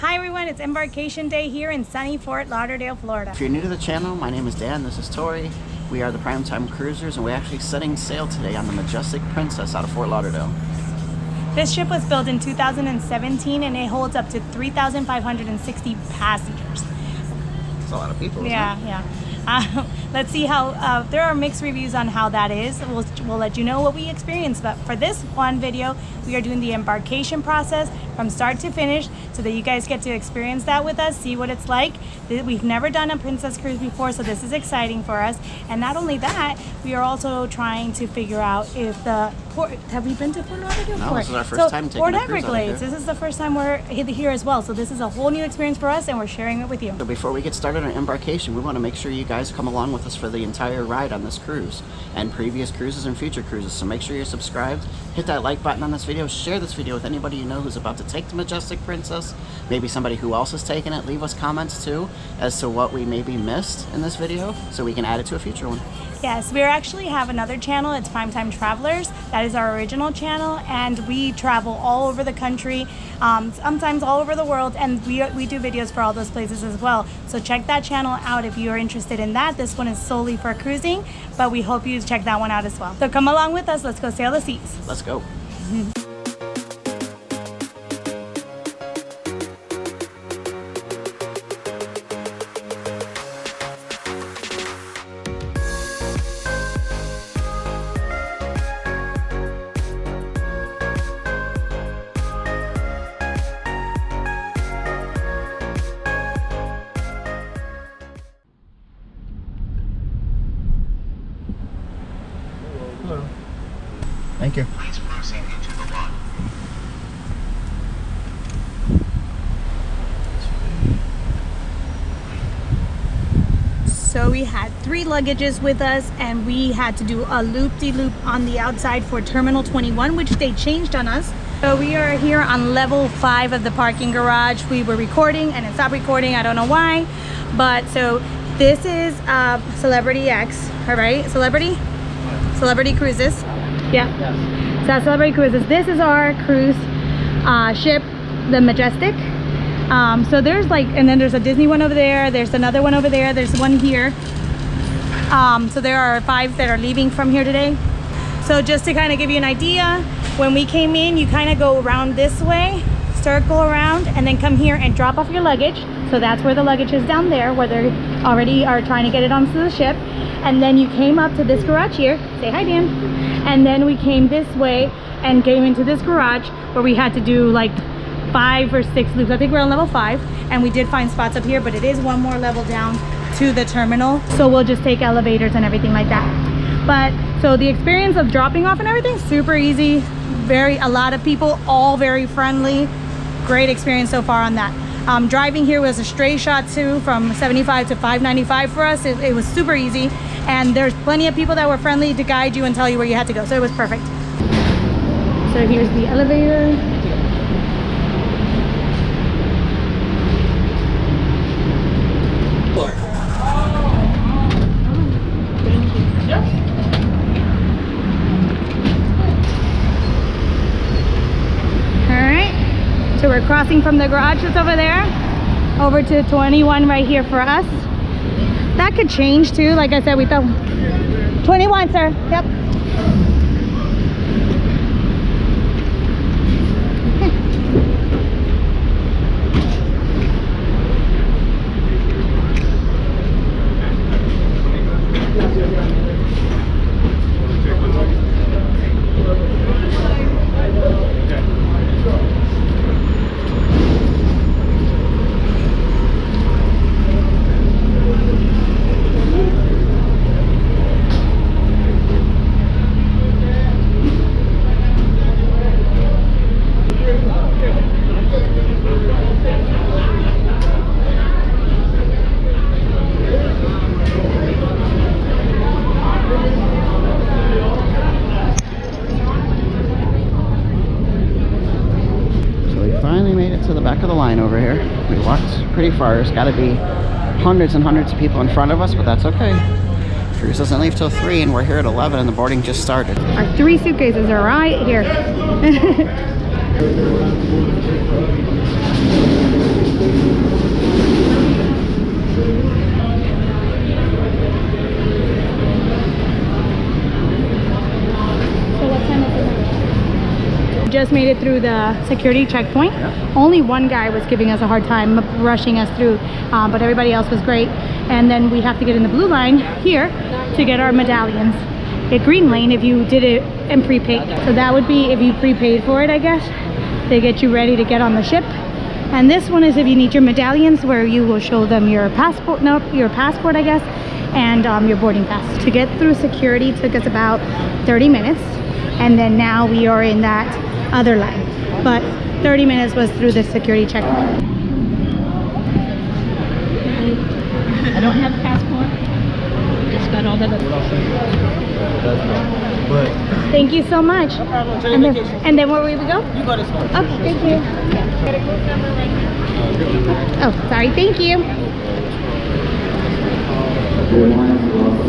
Hi everyone, it's Embarkation Day here in sunny Fort Lauderdale, Florida. If you're new to the channel, my name is Dan, this is Tori. We are the PrimeTime Cruisers and we're actually setting sail today on the Majestic Princess out of Fort Lauderdale. This ship was built in 2017 and it holds up to 3,560 passengers. That's a lot of people, isn't it? Yeah. Let's see how, there are mixed reviews on how that is. We'll let you know what we experienced, but for this one video, we are doing the embarkation process from start to finish so that you guys get to experience that with us, see what it's like. We've never done a princess cruise before, so this is exciting for us. And not only that, we are also trying to figure out if the port, have we been to Fort Lauderdale? No, this is our first time taking Fort a cruise out of Everglades, here. this is the first time we're here as well, so this is a whole new experience for us and we're sharing it with you. So before we get started on embarkation, we want to make sure you guys come along with us for the entire ride on this cruise and previous cruises and future cruises. So make sure you're subscribed, hit that like button on this video, share this video with anybody you know who's about to take the Majestic Princess, maybe somebody who else has taken it. Leave us comments too as to what we maybe missed in this video so we can add it to a future one. Yes, we actually have another channel. It's PrimeTime Travelers. That is our original channel, and we travel all over the country, sometimes all over the world, and we do videos for all those places as well. So check that channel out if you're interested in that. This one is solely for cruising, but we hope you check that one out as well. So come along with us. Let's go sail the seas. Let's go. Thank you. Please proceed into the lot. So we had 3 luggages with us and we had to do a loop-de-loop on the outside for Terminal 21, which they changed on us. So we are here on level 5 of the parking garage. We were recording and it stopped recording, I don't know why. But so this is Celebrity X, all right? Celebrity Cruises. Yeah. Yes. So that's Celebrity Cruises. This is our cruise ship, the Majestic. So there's like, and then there's a Disney one over there. There's another one over there. There's one here. So there are 5 that are leaving from here today. So just to kind of give you an idea, when we came in, you kind of go around this way, circle around, and then come here and drop off your luggage. So that's where the luggage is down there, where they already are trying to get it onto the ship. And then you came up to this garage here. Say hi, Dan. And then we came this way and came into this garage where we had to do like 5 or 6 loops. I think we're on level 5 and we did find spots up here, but it is one more level down to the terminal. So we'll just take elevators and everything like that. But so the experience of dropping off and everything, super easy. A lot of people, all very friendly. Great experience so far on that. Driving here was a straight shot too, from 75 to 595 for us. It was super easy, and there's plenty of people that were friendly to guide you and tell you where you had to go, so it was perfect. So here's the elevator. Thank you. Yep. All right, so we're crossing from the garage that's over there over to 21 right here for us. That could change too. Like I said, we thought 21, sir. Yep. To the back of the line over here. We walked pretty far. There's got to be hundreds and hundreds of people in front of us, but that's okay. Cruise doesn't leave till 3 and we're here at 11 and the boarding just started. Our 3 suitcases are right here. just made it through the security checkpoint. Only one guy was giving us a hard time, rushing us through, but everybody else was great. And then we have to get in the blue line here to get our medallions. At green lane if you did it and prepaid. So that would be if you prepaid for it, I guess. They get you ready to get on the ship. And this one is if you need your medallions, where you will show them your passport, your passport, I guess, and your boarding pass. To get through security took us about 30 minutes. And then now we are in that other line. But 30 minutes was through the security checkpoint. I don't have a passport. Just got all the Thank you so much. No problem. And then where will we go? You go this way. Okay, thank you. Oh, sorry, thank you.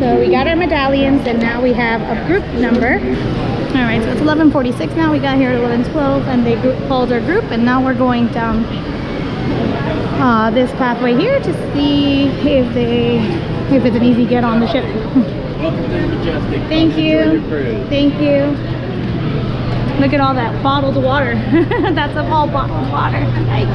So we got our medallions and now we have a group number. All right, so it's 11:46 now. We got here at 11:12 and they called our group, and now we're going down this pathway here to see if it's an easy get on the ship. Majestic. Thank you. Thank you. Look at all that bottled water. That's a whole bottled water. Nice.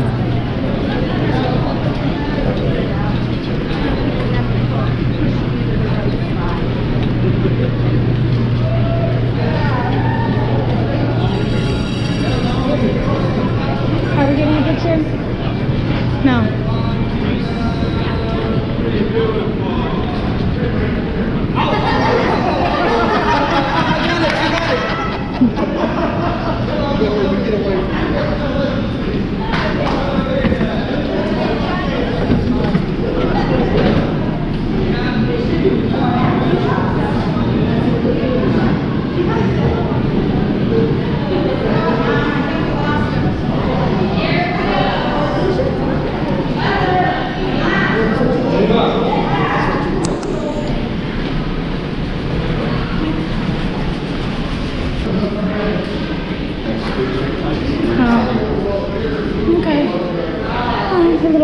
Are we getting a picture? No.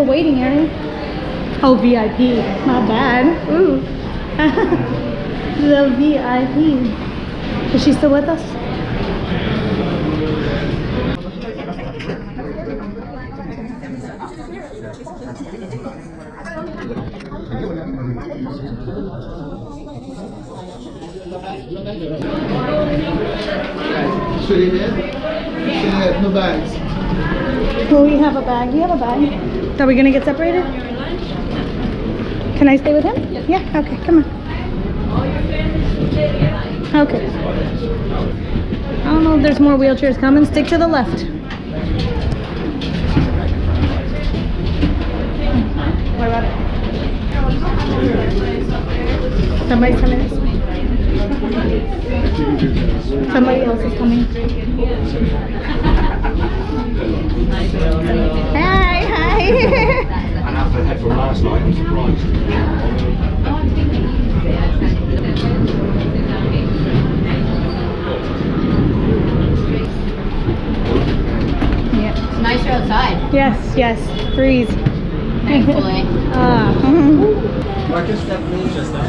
Waiting area. Oh, VIP. Not bad. Ooh. The VIP. Is she still with us? No bags. Will we have a bag? Do you have a bag? Are we gonna get separated? Can I stay with him? Yeah, okay, come on. Okay. I don't know if there's more wheelchairs coming. Stick to the left. What about it? Somebody's coming this way. Somebody else is coming. Hi, hi. And after I had from last night, I'm surprised. Yeah. It's nicer outside. Yes, yes. Breeze. Thankfully. I just stepped in just now.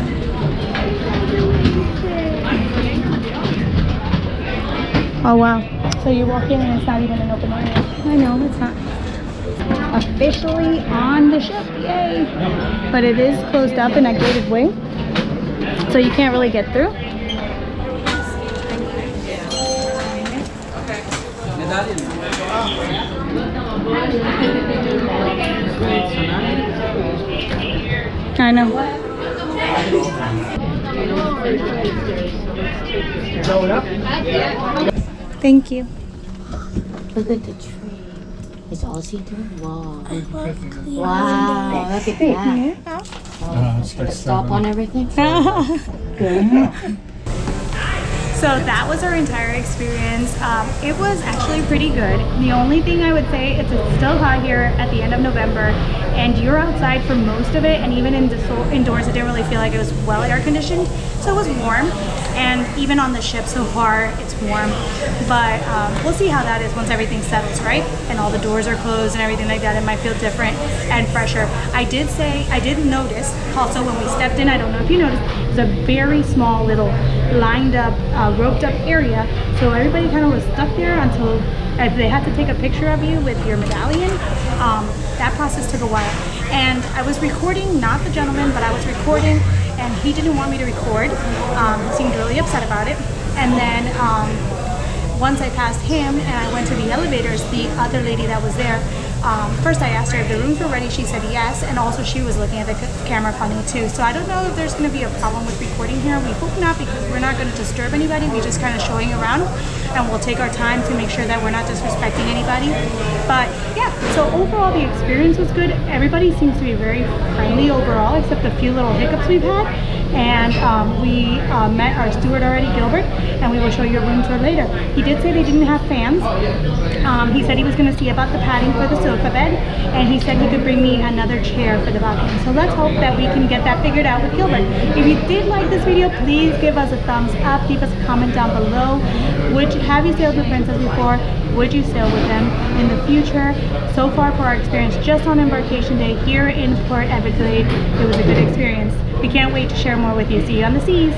Oh wow. So you walk in and it's not even an open area. I know, it's not. Officially on the ship, yay! But it is closed up in a gated way, so you can't really get through. I know. Thank you. Look at the tree. Is Aussie doing? Wow. Wow, look at that. Stop on everything. So that was our entire experience. It was actually pretty good. The only thing I would say is it's still hot here at the end of November, and you're outside for most of it, and even indoors it didn't really feel like it was well air conditioned, so it was warm. And even on the ship so far, it's warm. But we'll see how that is once everything settles, right? And all the doors are closed and everything like that. It might feel different and fresher. I did notice also when we stepped in, I don't know if you noticed, it was a very small little lined up, roped up area. So everybody kind of was stuck there until if they had to take a picture of you with your medallion. That process took a while. And I was recording, not the gentleman, but I was recording, and he didn't want me to record. He seemed really upset about it. And then once I passed him and I went to the elevators, the other lady that was there, first I asked her if the rooms were ready. She said yes, and also she was looking at the camera funny too. So I don't know if there's going to be a problem with recording here. We hope not, because we're not going to disturb anybody. We're just kind of showing around, and we'll take our time to make sure that we're not disrespecting anybody. But yeah, so overall the experience was good. Everybody seems to be very friendly overall, except a few little hiccups we've had. And we met our steward already, Gilbert, and we will show you a room tour later. He did say they didn't have fans. He said he was going to see about the padding for the sofa bed, and he said he could bring me another chair for the balcony. So let's hope that we can get that figured out with Gilbert. If you did like this video, please give us a thumbs up. Leave us a comment down below. Have you sailed with Princess before? Would you sail with them in the future? So far for our experience just on Embarkation Day here in Port Everglades, it was a good experience. We can't wait to share more with you. See you on the seas.